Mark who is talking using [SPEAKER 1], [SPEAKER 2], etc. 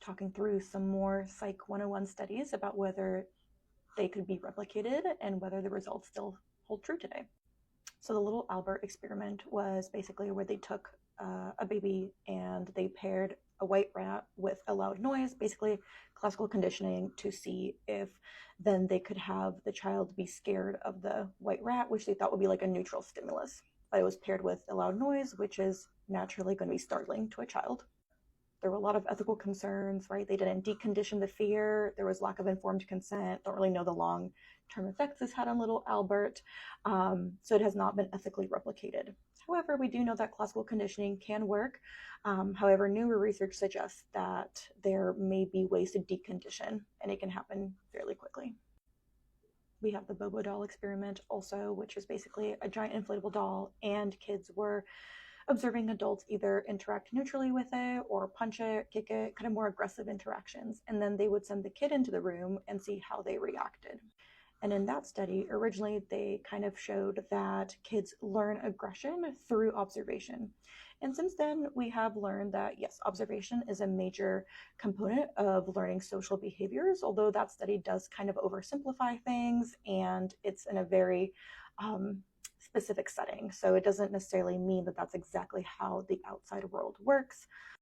[SPEAKER 1] talking through some more Psych 101 studies about whether they could be replicated and whether the results still hold true today. So the little Albert experiment was basically where they took a baby and they paired a white rat with a loud noise, basically classical conditioning, to see if then they could have the child be scared of the white rat, which they thought would be like a neutral stimulus. But it was paired with a loud noise, which is naturally going to be startling to a child. There were a lot of ethical concerns, right? They didn't decondition the fear. There was lack of informed consent. Don't really know the long-term effects this had on little Albert. So it has not been ethically replicated. However, we do know that classical conditioning can work. However, newer research suggests that there may be ways to decondition, and it can happen fairly quickly. We have the Bobo doll experiment also, which is basically a giant inflatable doll, and kids were observing adults either interact neutrally with it or punch it, kick it, kind of more aggressive interactions. And then they would send the kid into the room and see how they reacted. And in that study, originally they kind of showed that kids learn aggression through observation. And since then, we have learned that yes, observation is a major component of learning social behaviors, although that study does kind of oversimplify things and it's in a very specific setting. So it doesn't necessarily mean that that's exactly how the outside world works.